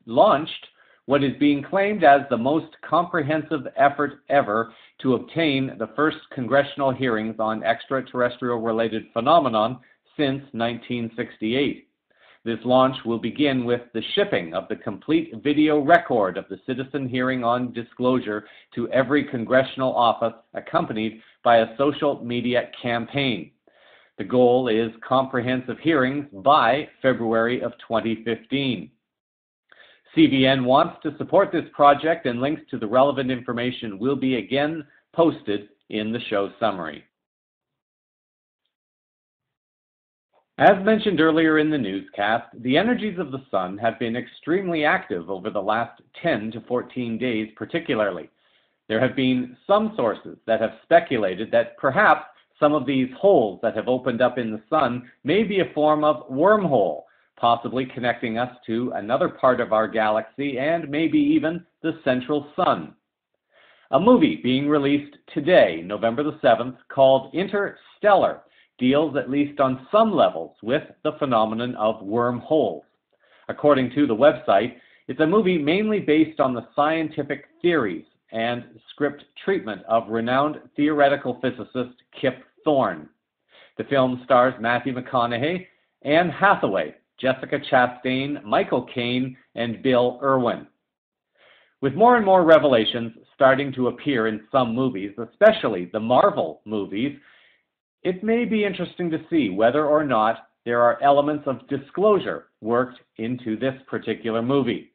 launched what is being claimed as the most comprehensive effort ever to obtain the first congressional hearings on extraterrestrial-related phenomenon since 1968. This launch will begin with the shipping of the complete video record of the citizen hearing on disclosure to every congressional office, accompanied by a social media campaign. The goal is comprehensive hearings by February of 2015. CVN wants to support this project, and links to the relevant information will be again posted in the show summary. As mentioned earlier in the newscast, the energies of the sun have been extremely active over the last 10 to 14 days particularly. There have been some sources that have speculated that perhaps some of these holes that have opened up in the sun may be a form of wormhole, possibly connecting us to another part of our galaxy and maybe even the central sun. A movie being released today, November the 7th, called Interstellar, deals at least on some levels with the phenomenon of wormholes. According to the website, it's a movie mainly based on the scientific theories and script treatment of renowned theoretical physicist Kip Thorne. The film stars Matthew McConaughey, Anne Hathaway, Jessica Chastain, Michael Caine, and Bill Irwin. With more and more revelations starting to appear in some movies, especially the Marvel movies, it may be interesting to see whether or not there are elements of disclosure worked into this particular movie.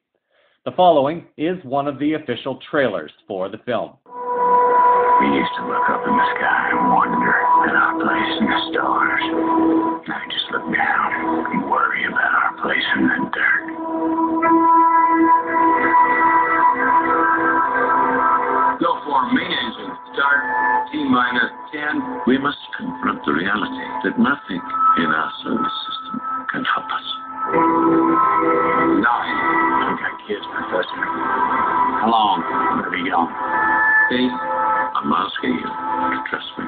The following is one of the official trailers for the film. We used to look up in the sky and wonder at our place in the stars. Now we just look down and worry about our place in the dirt. Go for main engine. Start T-minus 10. We must confront the reality that nothing in our solar system can help us. 9. I've got kids, Professor. How long? Where are we going? 8. I'm asking you to trust me.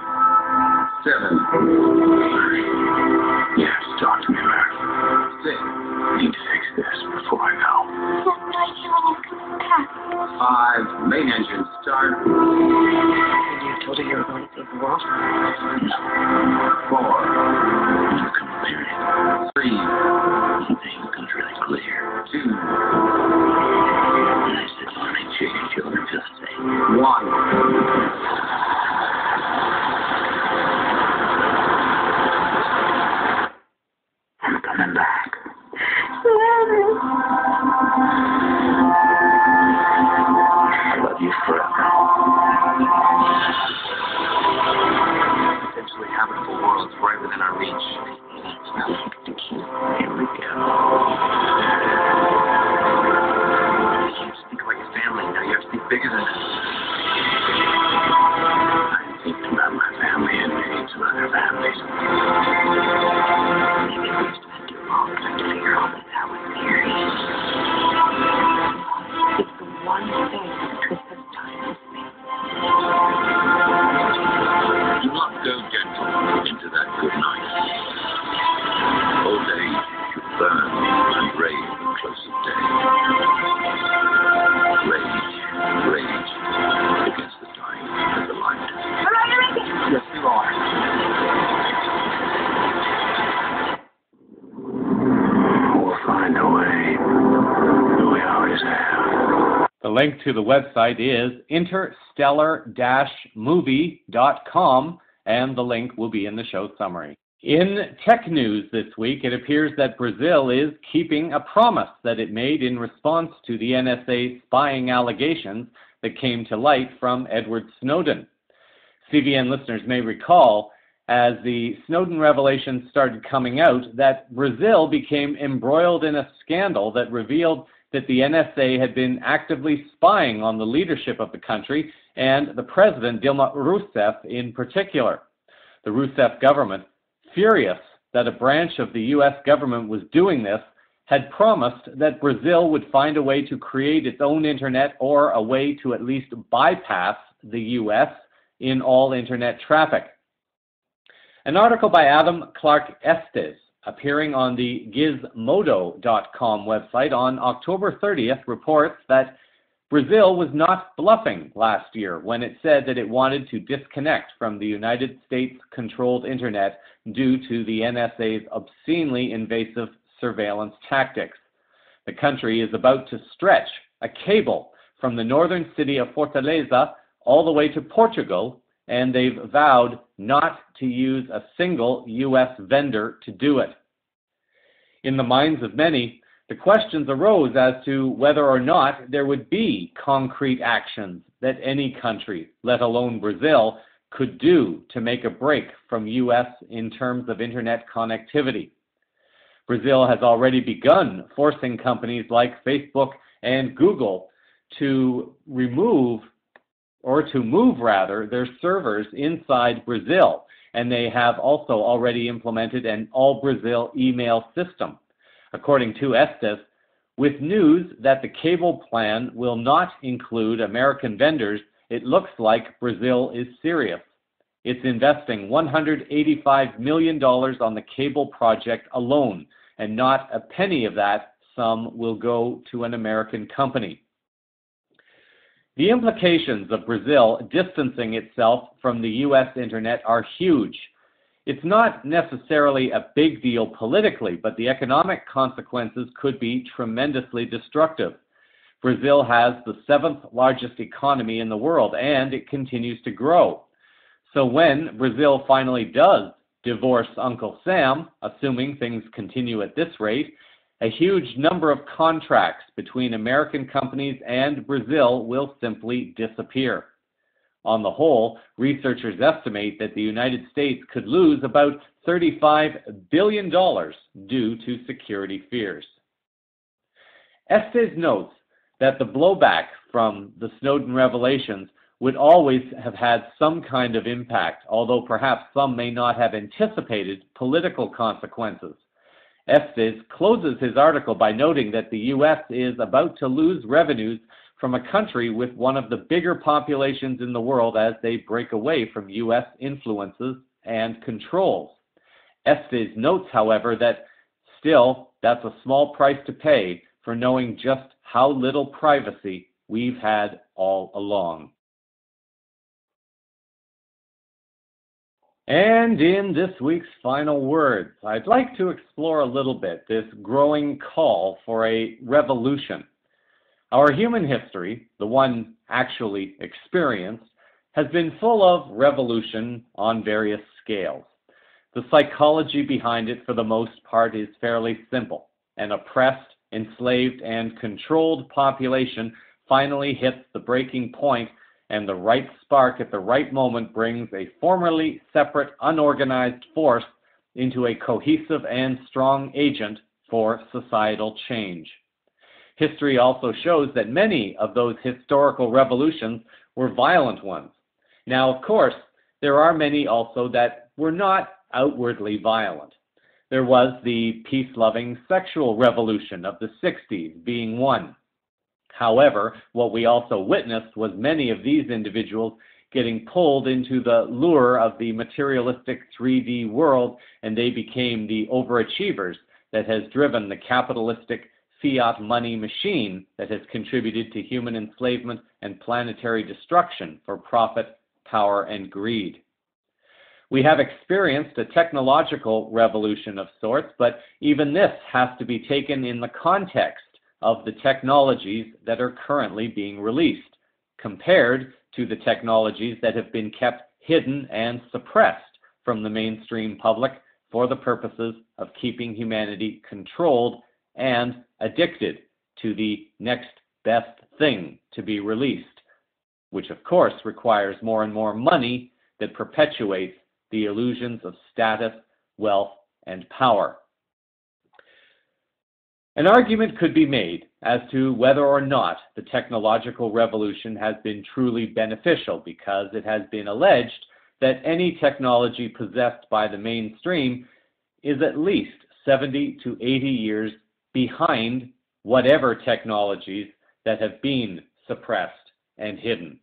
7. Yes, talk to me, Murph. 6. I need to fix this before I go. I have no idea when he's coming back. 5. Main engine start. And you told her you were going to save the world? 4. You come period. 3. Things becomes really clear. 2. And I said, when I change, you'll just say, 1. I'm coming back. I love you forever. Potentially habitable worlds right within our reach. Here we go. You speak about your family. Now you have to think bigger than that. I'm thinking about my family and maybe some other families. Maybe we spent too long trying to figure out what that was serious. It's the one thing that twists us time with me. Do not go gentle into that good night. Old age should burn and rage in close of day. Rage against the time and the light. Yes, you are. We'll find a way. We always have. The link to the website is interstellar-movie.com, and the link will be in the show summary. In tech news this week, it appears that Brazil is keeping a promise that it made in response to the NSA spying allegations that came to light from Edward Snowden. CVN listeners may recall, as the Snowden revelations started coming out, that Brazil became embroiled in a scandal that revealed that the NSA had been actively spying on the leadership of the country and the president, Dilma Rousseff, in particular. The Rousseff government, furious that a branch of the U.S. government was doing this, had promised that Brazil would find a way to create its own internet or a way to at least bypass the U.S. in all internet traffic. An article by Adam Clark Estes, appearing on the Gizmodo.com website on October 30th, reports that Brazil was not bluffing last year when it said that it wanted to disconnect from the United States-controlled internet due to the NSA's obscenely invasive surveillance tactics. The country is about to stretch a cable from the northern city of Fortaleza all the way to Portugal, and they've vowed not to use a single U.S. vendor to do it. In the minds of many, the questions arose as to whether or not there would be concrete actions that any country, let alone Brazil, could do to make a break from U.S. in terms of internet connectivity. Brazil has already begun forcing companies like Facebook and Google to move their servers inside Brazil, and they have also already implemented an all-Brazil email system. According to Estes, with news that the cable plan will not include American vendors, it looks like Brazil is serious. It's investing $185 million on the cable project alone, and not a penny of that sum will go to an American company. The implications of Brazil distancing itself from the U.S. internet are huge. It's not necessarily a big deal politically, but the economic consequences could be tremendously destructive. Brazil has the 7th largest economy in the world, and it continues to grow. So when Brazil finally does divorce Uncle Sam, assuming things continue at this rate, a huge number of contracts between American companies and Brazil will simply disappear. On the whole, researchers estimate that the United States could lose about $35 billion due to security fears. Estes notes that the blowback from the Snowden revelations would always have had some kind of impact, although perhaps some may not have anticipated political consequences. Estes closes his article by noting that the U.S. is about to lose revenues from a country with one of the bigger populations in the world as they break away from U.S. influences and controls. Estes notes, however, that still, that's a small price to pay for knowing just how little privacy we've had all along. And in this week's final words, I'd like to explore a little bit this growing call for a revolution. Our human history, the one actually experienced, has been full of revolution on various scales. The psychology behind it, for the most part, is fairly simple. An oppressed, enslaved, and controlled population finally hits the breaking point, and the right spark at the right moment brings a formerly separate, unorganized force into a cohesive and strong agent for societal change. History also shows that many of those historical revolutions were violent ones. Now, of course, there are many also that were not outwardly violent. There was the peace-loving sexual revolution of the 60s being one. However, what we also witnessed was many of these individuals getting pulled into the lure of the materialistic 3D world, and they became the overachievers that has driven the capitalistic fiat money machine that has contributed to human enslavement and planetary destruction for profit, power, and greed. We have experienced a technological revolution of sorts, but even this has to be taken in the context of the technologies that are currently being released, compared to the technologies that have been kept hidden and suppressed from the mainstream public for the purposes of keeping humanity controlled and addicted to the next best thing to be released, which of course requires more and more money that perpetuates the illusions of status, wealth, and power. An argument could be made as to whether or not the technological revolution has been truly beneficial, because it has been alleged that any technology possessed by the mainstream is at least 70 to 80 years behind whatever technologies that have been suppressed and hidden.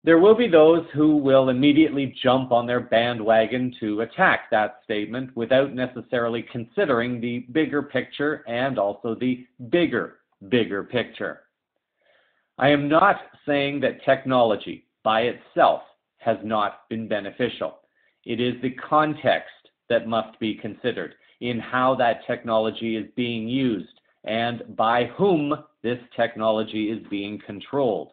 There will be those who will immediately jump on their bandwagon to attack that statement without necessarily considering the bigger picture and also the bigger picture. I am not saying that technology by itself has not been beneficial. It is the context that must be considered in how that technology is being used and by whom this technology is being controlled.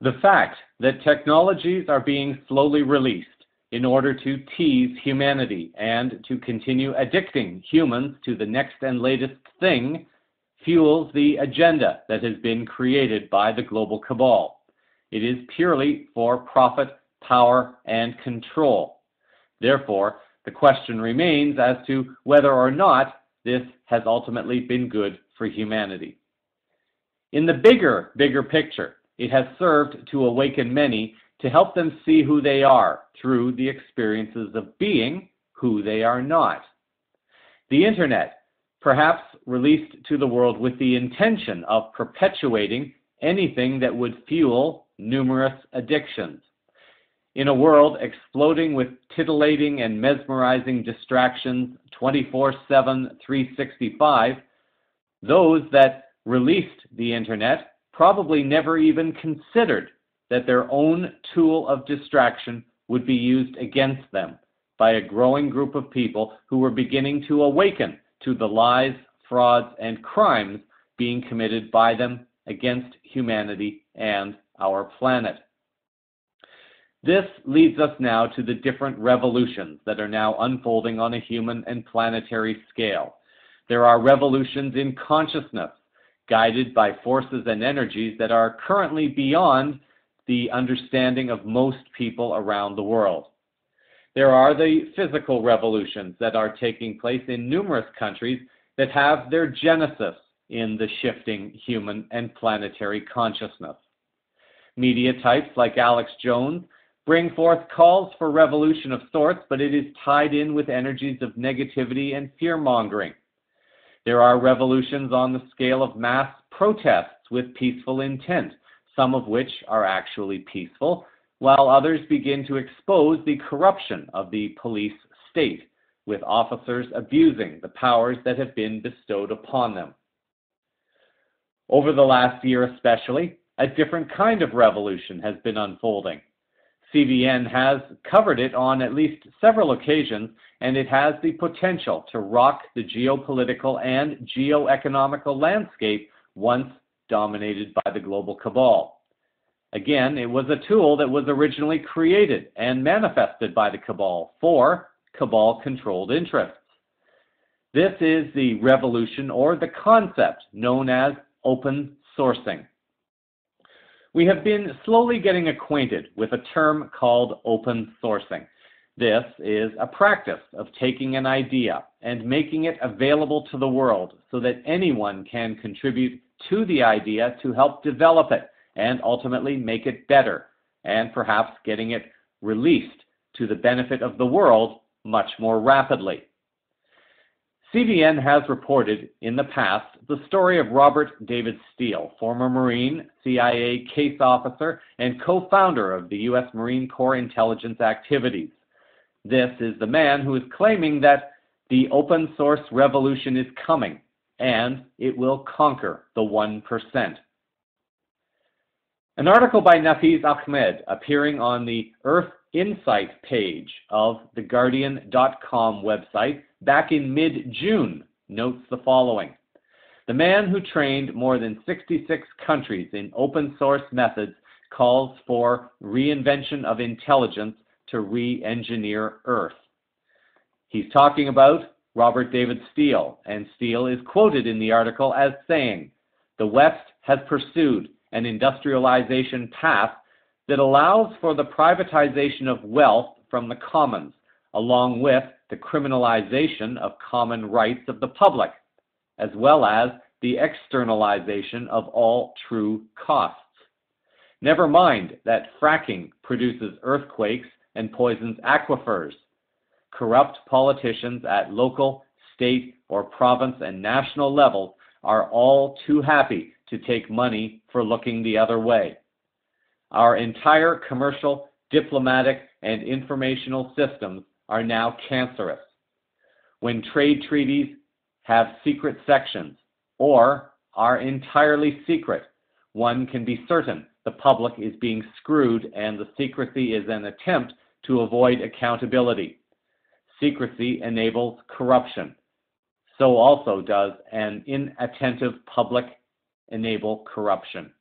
The fact that technologies are being slowly released in order to tease humanity and to continue addicting humans to the next and latest thing fuels the agenda that has been created by the global cabal. It is purely for profit, power, and control. Therefore, the question remains as to whether or not this has ultimately been good for humanity. In the bigger picture, it has served to awaken many to help them see who they are through the experiences of being who they are not. The Internet, perhaps released to the world with the intention of perpetuating anything that would fuel numerous addictions. In a world exploding with titillating and mesmerizing distractions 24/7, 365, those that released the Internet probably never even considered that their own tool of distraction would be used against them by a growing group of people who were beginning to awaken to the lies, frauds, and crimes being committed by them against humanity and our planet. This leads us now to the different revolutions that are now unfolding on a human and planetary scale. There are revolutions in consciousness, guided by forces and energies that are currently beyond the understanding of most people around the world. There are the physical revolutions that are taking place in numerous countries that have their genesis in the shifting human and planetary consciousness. Media types like Alex Jones bring forth calls for revolution of sorts, but it is tied in with energies of negativity and fear-mongering. There are revolutions on the scale of mass protests with peaceful intent, some of which are actually peaceful, while others begin to expose the corruption of the police state, with officers abusing the powers that have been bestowed upon them. Over the last year especially, a different kind of revolution has been unfolding. CVN has covered it on at least several occasions, and it has the potential to rock the geopolitical and geoeconomical landscape once dominated by the global cabal. Again, it was a tool that was originally created and manifested by the cabal for cabal-controlled interests. This is the revolution or the concept known as open sourcing. We have been slowly getting acquainted with a term called open sourcing. This is a practice of taking an idea and making it available to the world so that anyone can contribute to the idea to help develop it and ultimately make it better, and perhaps getting it released to the benefit of the world much more rapidly. CVN has reported in the past the story of Robert David Steele, former Marine, CIA case officer, and co-founder of the U.S. Marine Corps intelligence activities. This is the man who is claiming that the open source revolution is coming, and it will conquer the 1%. An article by Nafiz Ahmed appearing on the Earth Insight page of the Guardian.com website back in mid-June notes the following. The man who trained more than 66 countries in open source methods calls for reinvention of intelligence to re-engineer Earth. He's talking about Robert David Steele, and Steele is quoted in the article as saying, "The West has pursued an industrialization path that allows for the privatization of wealth from the commons, along with the criminalization of common rights of the public, as well as the externalization of all true costs. Never mind that fracking produces earthquakes and poisons aquifers. Corrupt politicians at local, state, or province and national levels are all too happy to take money for looking the other way. Our entire commercial, diplomatic, and informational systems are now cancerous. When trade treaties have secret sections or are entirely secret, one can be certain the public is being screwed and the secrecy is an attempt to avoid accountability. Secrecy enables corruption. So also does an inattentive public enable corruption.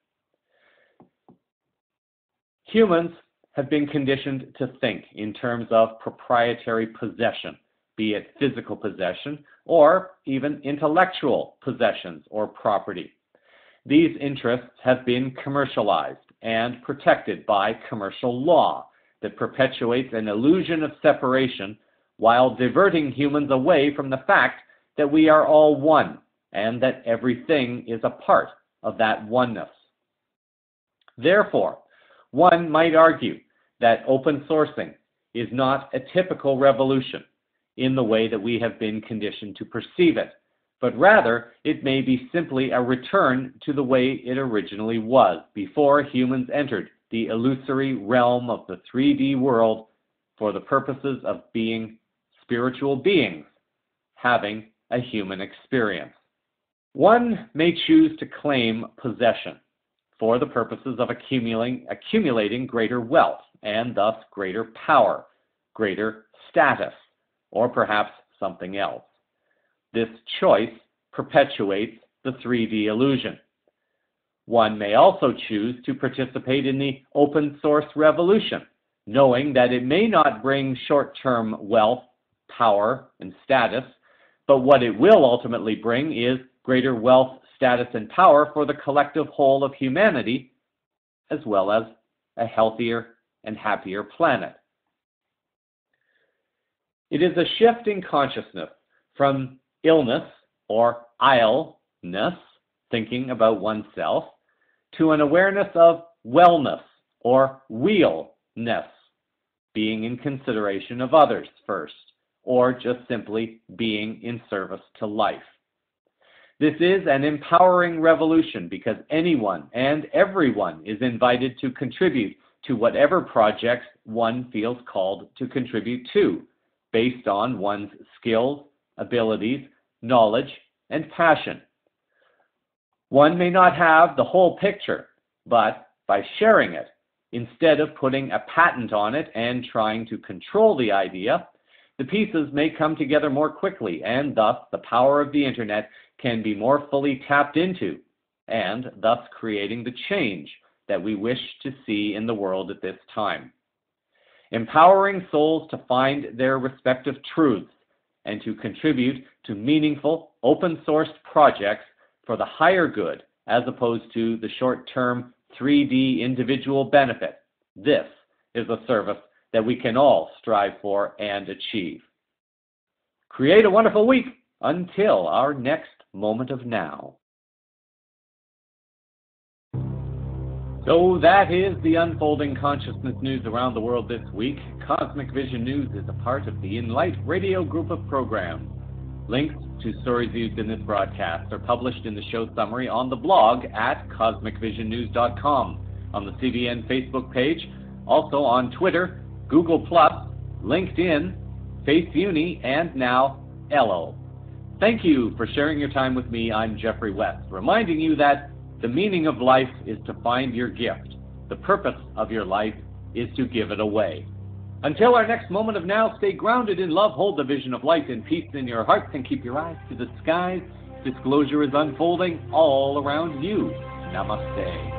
Humans have been conditioned to think in terms of proprietary possession, be it physical possession or even intellectual possessions or property. These interests have been commercialized and protected by commercial law that perpetuates an illusion of separation while diverting humans away from the fact that we are all one and that everything is a part of that oneness. Therefore, one might argue that open sourcing is not a typical revolution in the way that we have been conditioned to perceive it, but rather it may be simply a return to the way it originally was before humans entered the illusory realm of the 3D world for the purposes of being spiritual beings, having a human experience. One may choose to claim possession for the purposes of accumulating greater wealth and thus greater power, greater status, or perhaps something else. This choice perpetuates the 3D illusion. One may also choose to participate in the open source revolution, knowing that it may not bring short-term wealth, power, and status, but what it will ultimately bring is greater wealth, status, and power for the collective whole of humanity, as well as a healthier and happier planet. It is a shift in consciousness from illness or I-ness, thinking about oneself, to an awareness of wellness or real-ness, being in consideration of others first, or just simply being in service to life. This is an empowering revolution because anyone and everyone is invited to contribute to whatever projects one feels called to contribute to, based on one's skills, abilities, knowledge, and passion. One may not have the whole picture, but by sharing it, instead of putting a patent on it and trying to control the idea, the pieces may come together more quickly, and thus the power of the internet can be more fully tapped into, and thus creating the change that we wish to see in the world at this time. Empowering souls to find their respective truths and to contribute to meaningful, open-sourced projects for the higher good as opposed to the short-term 3D individual benefit. This is a service that we can all strive for and achieve. Create a wonderful week until our next moment of now. So that is the unfolding consciousness news around the world this week. Cosmic Vision News is a part of the Enlight Radio group of programs. Links to stories used in this broadcast are published in the show summary on the blog at cosmicvisionnews.com, on the CVN Facebook page, also on Twitter, Google+, LinkedIn, FaceUni, and now Ello. Thank you for sharing your time with me. I'm Jeffrey West, reminding you that the meaning of life is to find your gift. The purpose of your life is to give it away. Until our next moment of now, stay grounded in love, hold the vision of light and peace in your hearts, and keep your eyes to the skies. Disclosure is unfolding all around you. Namaste.